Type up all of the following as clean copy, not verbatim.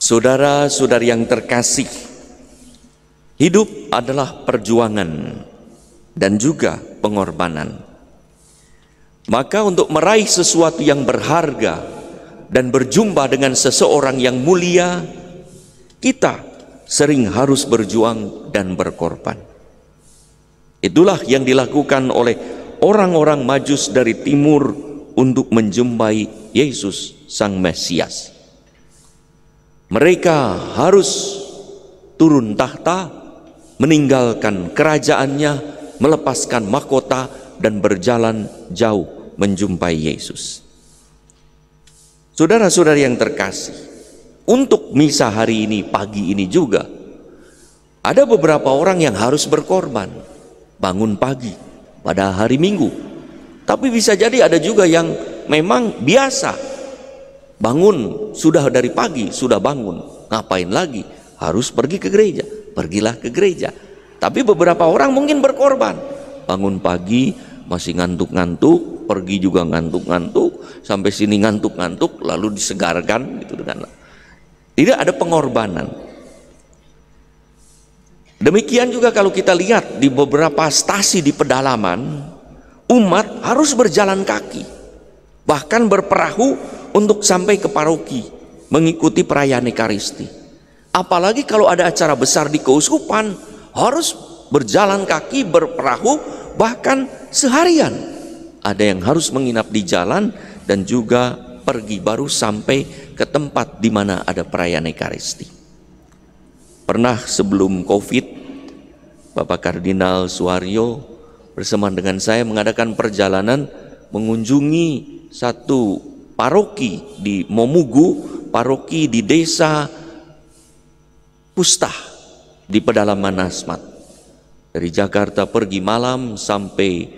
Saudara-saudari yang terkasih, hidup adalah perjuangan dan juga pengorbanan. Maka untuk meraih sesuatu yang berharga dan berjumpa dengan seseorang yang mulia, kita sering harus berjuang dan berkorban. Itulah yang dilakukan oleh orang-orang Majus dari timur untuk menjumpai Yesus Sang Mesias. Mereka harus turun tahta, meninggalkan kerajaannya, melepaskan mahkota, dan berjalan jauh menjumpai Yesus. Saudara-saudari yang terkasih, untuk misa hari ini, pagi ini juga, ada beberapa orang yang harus berkorban, bangun pagi pada hari Minggu. Tapi bisa jadi ada juga yang memang biasa, bangun sudah dari pagi, sudah bangun, ngapain lagi? Harus pergi ke gereja, pergilah ke gereja. Tapi beberapa orang mungkin berkorban, bangun pagi masih ngantuk-ngantuk, pergi juga ngantuk-ngantuk, sampai sini ngantuk-ngantuk, lalu disegarkan gitu dengan tidak ada pengorbanan. Demikian juga kalau kita lihat di beberapa stasi di pedalaman, umat harus berjalan kaki, bahkan berperahu untuk sampai ke paroki mengikuti perayaan Ekaristi. Apalagi kalau ada acara besar di keuskupan, harus berjalan kaki, berperahu, bahkan seharian. Ada yang harus menginap di jalan dan juga pergi baru sampai ke tempat di mana ada perayaan Ekaristi. Pernah sebelum Covid, Bapak Kardinal Suharyo bersama dengan saya mengadakan perjalanan mengunjungi satu paroki di Momugu, paroki di desa Pustah di pedalaman Asmat. Dari Jakarta pergi malam sampai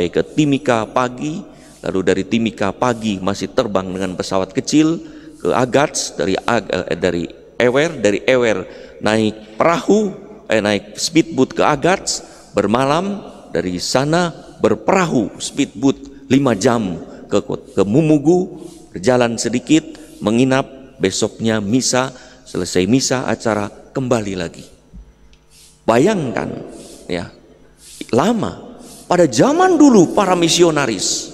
ke Timika pagi, lalu dari Timika pagi masih terbang dengan pesawat kecil ke Agats, dari Ewer naik perahu, naik speedboat ke Agats, bermalam, dari sana berperahu speedboat 5 jam ke Mumugu, berjalan sedikit, menginap, besoknya misa, selesai misa acara kembali lagi. Bayangkan ya, lama. Pada zaman dulu para misionaris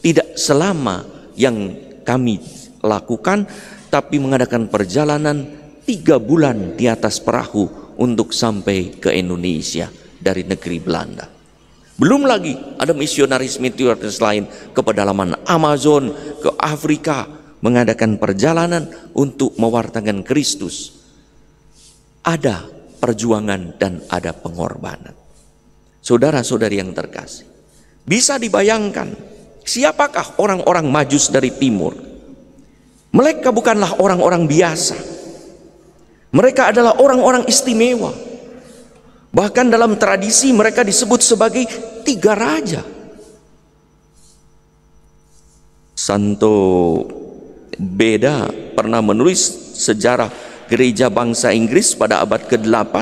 tidak selama yang kami lakukan, tapi mengadakan perjalanan 3 bulan di atas perahu untuk sampai ke Indonesia dari negeri Belanda. Belum lagi ada misionaris lain ke pedalaman Amazon, ke Afrika, mengadakan perjalanan untuk mewartakan Kristus. Ada perjuangan dan ada pengorbanan. Saudara-saudari yang terkasih, bisa dibayangkan siapakah orang-orang Majus dari timur? Mereka bukanlah orang-orang biasa. Mereka adalah orang-orang istimewa. Bahkan dalam tradisi mereka disebut sebagai 3 raja. Santo Beda pernah menulis sejarah gereja bangsa Inggris pada abad ke-8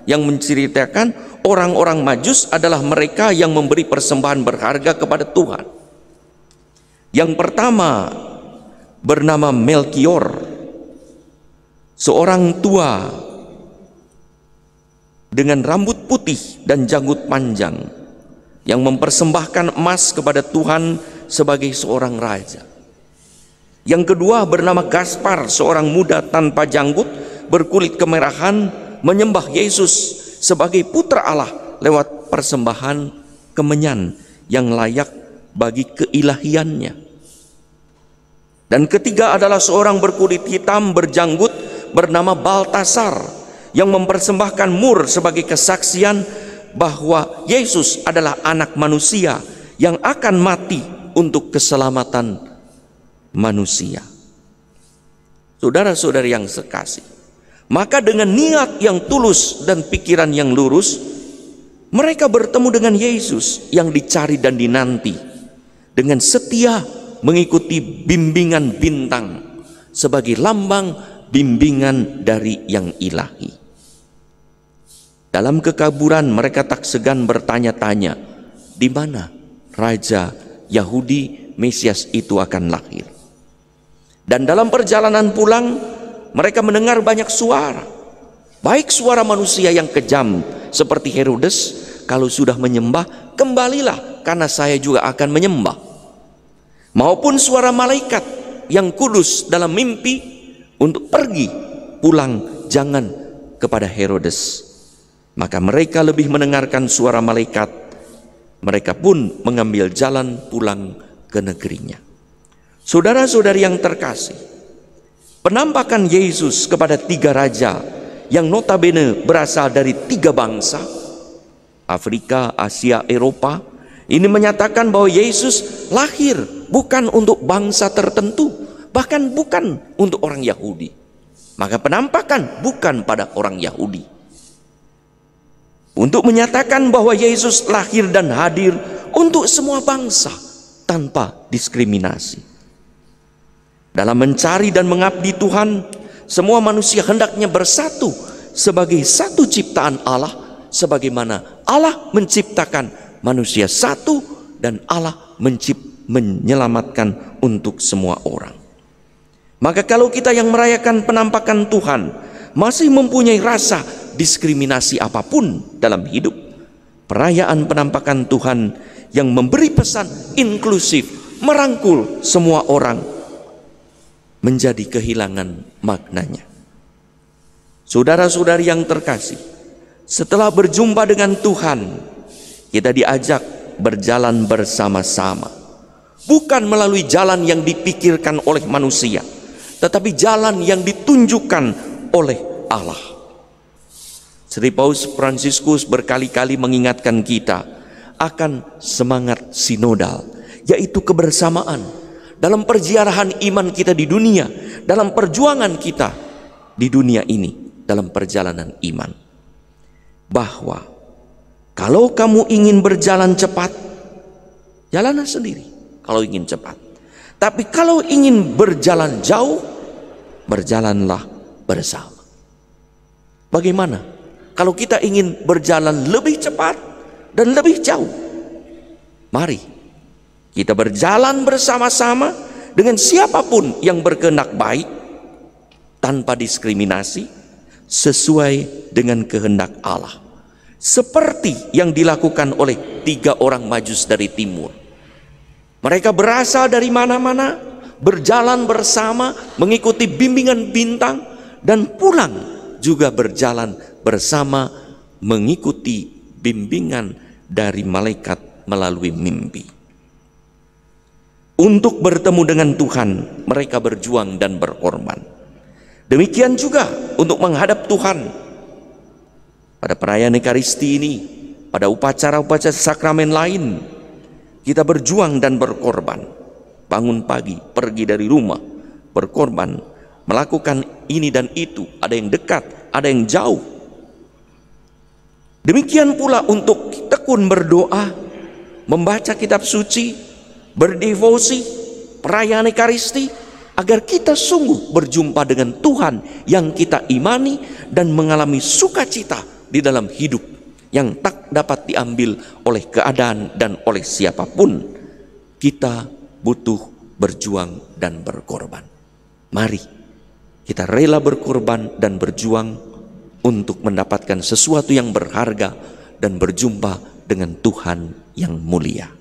yang menceritakan orang-orang Majus adalah mereka yang memberi persembahan berharga kepada Tuhan. Yang pertama bernama Melchior, seorang tua dengan rambut putih dan janggut panjang yang mempersembahkan emas kepada Tuhan sebagai seorang raja. Yang kedua bernama Gaspar, seorang muda tanpa janggut, berkulit kemerahan, menyembah Yesus sebagai putra Allah lewat persembahan kemenyan yang layak bagi keilahiannya. Dan ketiga adalah seorang berkulit hitam berjanggut bernama Baltasar yang mempersembahkan mur sebagai kesaksian bahwa Yesus adalah anak manusia yang akan mati untuk keselamatan manusia. Saudara-saudari yang sekasih, maka dengan niat yang tulus dan pikiran yang lurus, mereka bertemu dengan Yesus yang dicari dan dinanti, dengan setia mengikuti bimbingan bintang sebagai lambang bimbingan dari yang ilahi. Dalam kekaburan mereka tak segan bertanya-tanya, di mana Raja Yahudi Mesias itu akan lahir. Dan dalam perjalanan pulang mereka mendengar banyak suara, baik suara manusia yang kejam seperti Herodes. Kalau sudah menyembah, kembalilah, karena saya juga akan menyembah. Maupun suara malaikat yang kudus dalam mimpi untuk pergi, pulang, jangan kepada Herodes. Maka mereka lebih mendengarkan suara malaikat. Mereka pun mengambil jalan pulang ke negerinya. Saudara-saudari yang terkasih, penampakan Yesus kepada 3 raja yang notabene berasal dari 3 bangsa, Afrika, Asia, Eropa, ini menyatakan bahwa Yesus lahir bukan untuk bangsa tertentu, bahkan bukan untuk orang Yahudi. Maka penampakan bukan pada orang Yahudi, untuk menyatakan bahwa Yesus lahir dan hadir untuk semua bangsa tanpa diskriminasi. Dalam mencari dan mengabdi Tuhan, semua manusia hendaknya bersatu sebagai satu ciptaan Allah, sebagaimana Allah menciptakan manusia satu dan Allah menyelamatkan untuk semua orang. Maka kalau kita yang merayakan penampakan Tuhan masih mempunyai rasa diskriminasi apapun dalam hidup, perayaan penampakan Tuhan yang memberi pesan inklusif, merangkul semua orang, menjadi kehilangan maknanya. Saudara-saudari yang terkasih, setelah berjumpa dengan Tuhan, kita diajak berjalan bersama-sama, bukan melalui jalan yang dipikirkan oleh manusia, tetapi jalan yang ditunjukkan oleh Allah. Sri Paus Fransiskus berkali-kali mengingatkan kita akan semangat sinodal, yaitu kebersamaan dalam perjalanan iman kita di dunia, dalam perjuangan kita di dunia ini, dalam perjalanan iman. Bahwa kalau kamu ingin berjalan cepat, jalanlah sendiri kalau ingin cepat. Tapi kalau ingin berjalan jauh, berjalanlah bersama. Bagaimana kalau kita ingin berjalan lebih cepat dan lebih jauh? Mari kita berjalan bersama-sama dengan siapapun yang berkehendak baik, tanpa diskriminasi, sesuai dengan kehendak Allah. Seperti yang dilakukan oleh 3 orang Majus dari timur. Mereka berasal dari mana-mana, berjalan bersama, mengikuti bimbingan bintang, dan pulang juga berjalan bersama, mengikuti bimbingan dari malaikat melalui mimpi. Untuk bertemu dengan Tuhan, mereka berjuang dan berkorban. Demikian juga untuk menghadap Tuhan pada perayaan Ekaristi ini, pada upacara-upacara sakramen lain, kita berjuang dan berkorban. Bangun pagi, pergi dari rumah, berkorban, melakukan ini dan itu, ada yang dekat, ada yang jauh. Demikian pula untuk tekun berdoa, membaca kitab suci, berdevosi, perayaan Ekaristi, agar kita sungguh berjumpa dengan Tuhan yang kita imani dan mengalami sukacita di dalam hidup yang tak dapat diambil oleh keadaan dan oleh siapapun. Kita butuh berjuang dan berkorban. Mari kita rela berkorban dan berjuang untuk mendapatkan sesuatu yang berharga dan berjumpa dengan Tuhan yang mulia.